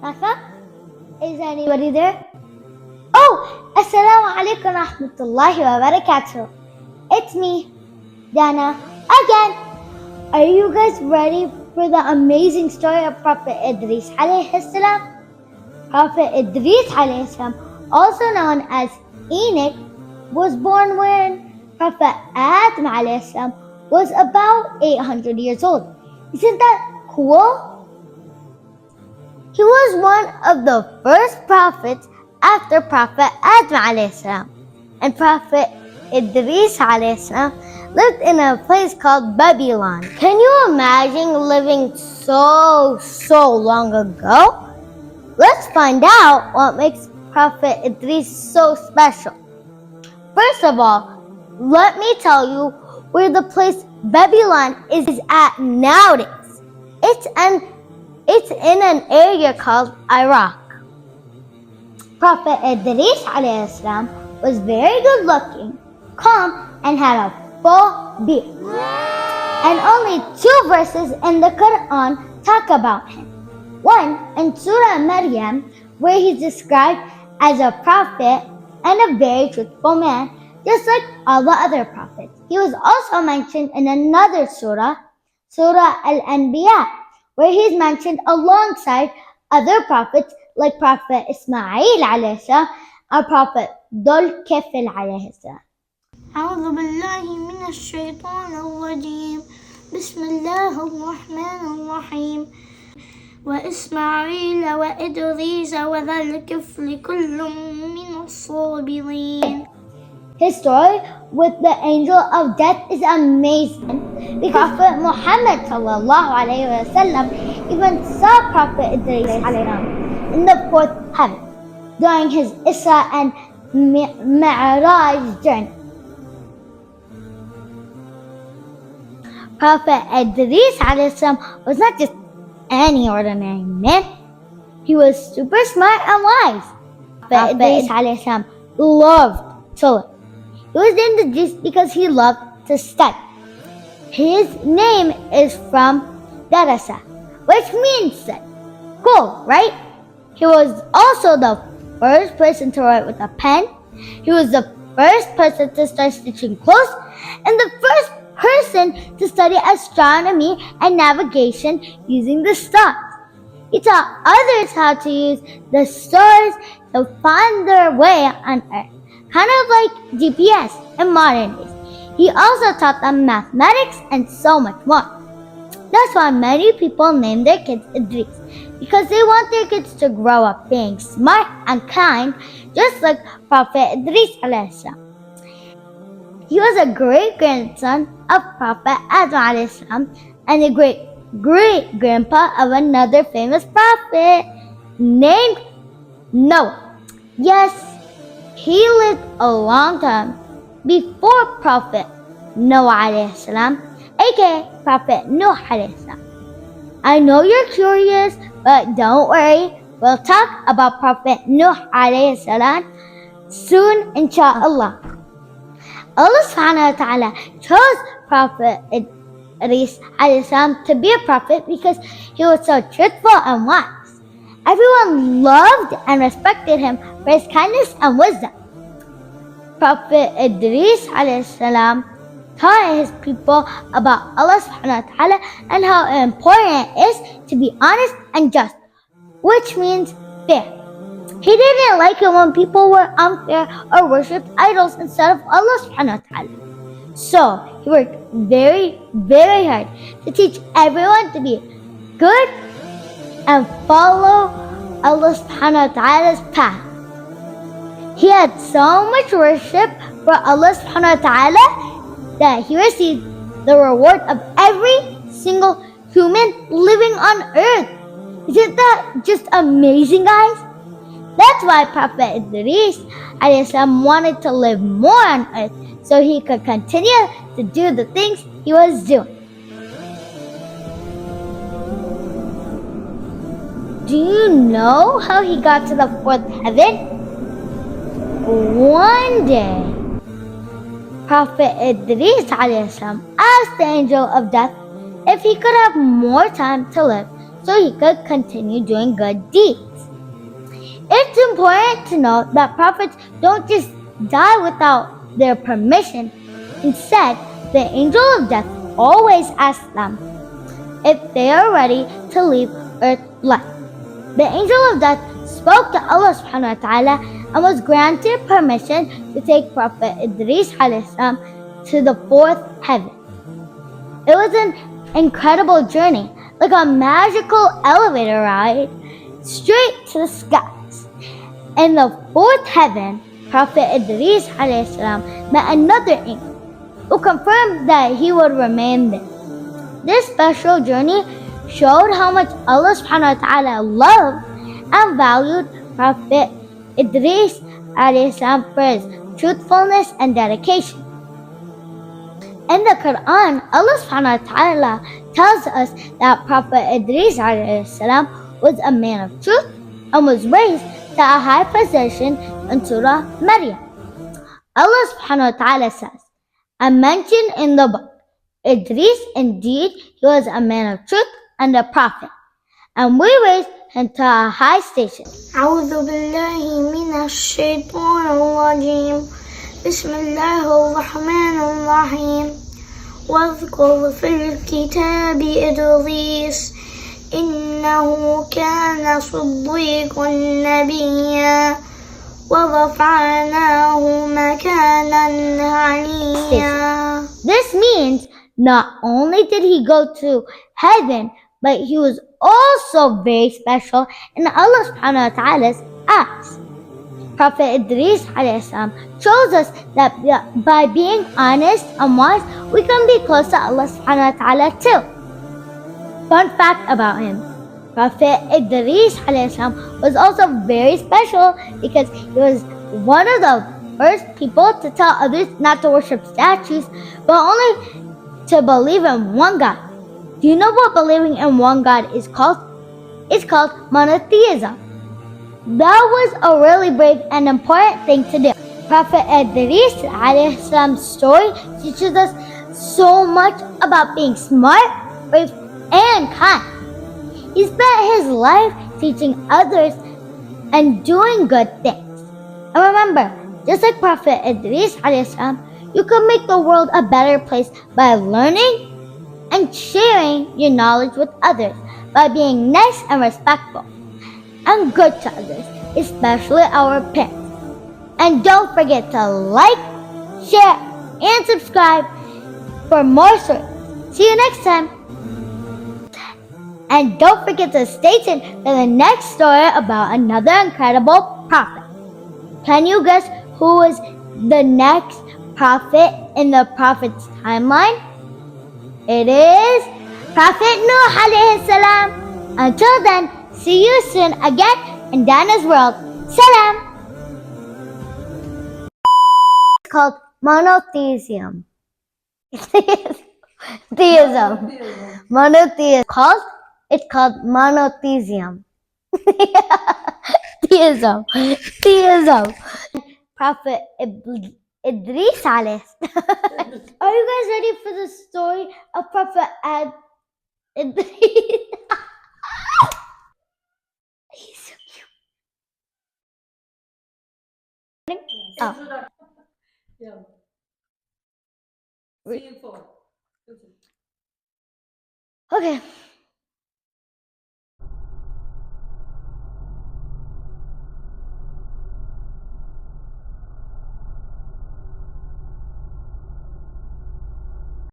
Naka? Is anybody there? Oh, Assalamu alaikum wa rahmatullahi wa barakatuh. It's me, Dana, again. Are you guys ready for the amazing story of Prophet Idris alayhi salam? Prophet Idris alayhi salam, also known as Enoch, was born when Prophet Ādam alayhi salam was about 800 years old. Isn't that cool? He was one of the first prophets after Prophet Ādam alayhi salam. And Prophet Idris alayhi salam lived in a place called Babylon. Can you imagine living so long ago? Let's find out what makes Prophet Idris so special. First of all, let me tell you where the place Babylon is at nowadays. It's in an area called Iraq. Prophet Idris alayhi salam was very good looking, calm, and had a full beard. And only 2 verses in the Qur'an talk about him. One in Surah Maryam, where he's described as a prophet and a very truthful man, just like all the other prophets. He was also mentioned in another surah, Surah Al-Anbiya, where he's mentioned alongside other prophets like Prophet Ismail alayhi salam and Prophet Dhul Kifl alayhi salam. أعوذ بالله من الشيطان الرجيم بسم الله الرحمن الرحيم وإسماعيل وإدريس وذا الكفل كل من الصابرين. His story with the angel of death is amazing. Because Prophet Muhammad sallallahu alayhi wa sallam even saw Prophet Idris alayhi salam in the 4th heaven during his Isra and Mi'raj journey. Prophet Idris alayhi salam was not just any ordinary man. He was super smart and wise. Prophet Idris alayhi salam loved to learn. He was named Idris because he loved to study. His name is from Darasa, which means study. Cool, right? He was also the first person to write with a pen. He was the first person to start stitching clothes, and the first person to study astronomy and navigation using the stars. He taught others how to use the stars to find their way on Earth, kind of like GPS in modern days. He also taught them mathematics and so much more. That's why many people name their kids Idris, because they want their kids to grow up being smart and kind, just like Prophet Idris alayhi salam. He was a great-grandson of Prophet Ādam alayhi salam and a great-great-grandpa of another famous prophet named Noah. Yes, he lived a long time before Prophet Noah alayhi salam, aka Prophet Nuh alayhi salam. I know you're curious, but don't worry. We'll talk about Prophet Nuh alayhi salam soon, inshallah. Allah subhanahu wa ta'ala chose Prophet Idris alayhi salam to be a prophet because he was so truthful and wise. Everyone loved and respected him for his kindness and wisdom. Prophet Idris alayhi salam taught his people about Allah subhanahu wa ta'ala and how important it is to be honest and just, which means fair. He didn't like it when people were unfair or worshipped idols instead of Allah subhanahu wa ta'ala. So he worked very hard to teach everyone to be good and follow Allah subhanahu wa ta'ala's path. He had so much worship for Allah subhanahu wa ta'ala that he received the reward of every single human living on earth. Isn't that just amazing, guys? That's why Prophet Idris alayhi salam wanted to live more on earth so he could continue to do the things he was doing. Do you know how he got to the 4th heaven? One day, Prophet Idris alayhi salam asked the angel of death if he could have more time to live so he could continue doing good deeds. It's important to note that prophets don't just die without their permission. Instead, the angel of death always asks them if they are ready to leave earth life. The angel of death spoke to Allah subhanahu wa ta'ala and was granted permission to take Prophet Idris alayhi salam to the fourth heaven. It was an incredible journey, like a magical elevator ride, straight to the skies. In the fourth heaven, Prophet Idris alayhi salam met another angel who confirmed that he would remain there. This special journey showed how much Allah subhanahu wa ta'ala loved and valued Prophet Idris alayhi salam for his truthfulness and dedication. In the Qur'an, Allah subhanahu wa ta'ala tells us that Prophet Idris alayhi salam was a man of truth and was raised to a high position in Surah Maryam. Allah subhanahu wa ta'ala says, I mentioned in the book, Idris, indeed, he was a man of truth and a prophet, and we raised him to a high station. أعوذ بالله من الشيطان الرجيم بسم الله الرحمن الرحيم واذكر في الكتاب إدريس إنه كان صديقا نبيا وَرَفَعْنَاهُ مَكَانًا عَلِيًّا. This means not only did he go to heaven, but he was also very special in Allah subhanahu wa ta'ala's eyes. Prophet Idris alayhi salam shows us that by being honest and wise, we can be close to Allah subhanahu wa ta'ala too. Fun fact about him. Prophet Idris alayhi salam was also very special because he was one of the first people to tell others not to worship statues, but only to believe in one God. Do you know what believing in one God is called? It's called monotheism. That was a really big and important thing to do. Prophet Idris alayhi salam's story teaches us so much about being smart, brave, and kind. He spent his life teaching others and doing good things. And remember, just like Prophet Idris alayhi salam, you can make the world a better place by learning and sharing your knowledge with others, by being nice and respectful and good to others, especially our parents. And don't forget to like, share, and subscribe for more stories. See you next time. And don't forget to stay tuned for the next story about another incredible prophet. Can you guess who was the next prophet in the prophet's timeline? It is Prophet Nuh alayhi salam. Until then, see you soon again in Dana's world. Salam. It's called monotheism. Theism. Monotheism. It's called monotheism. Theism. Prophet Idris alayhi. Are you guys ready for the story of Prophet Idris? He's so cute. Oh. Yeah. Okay.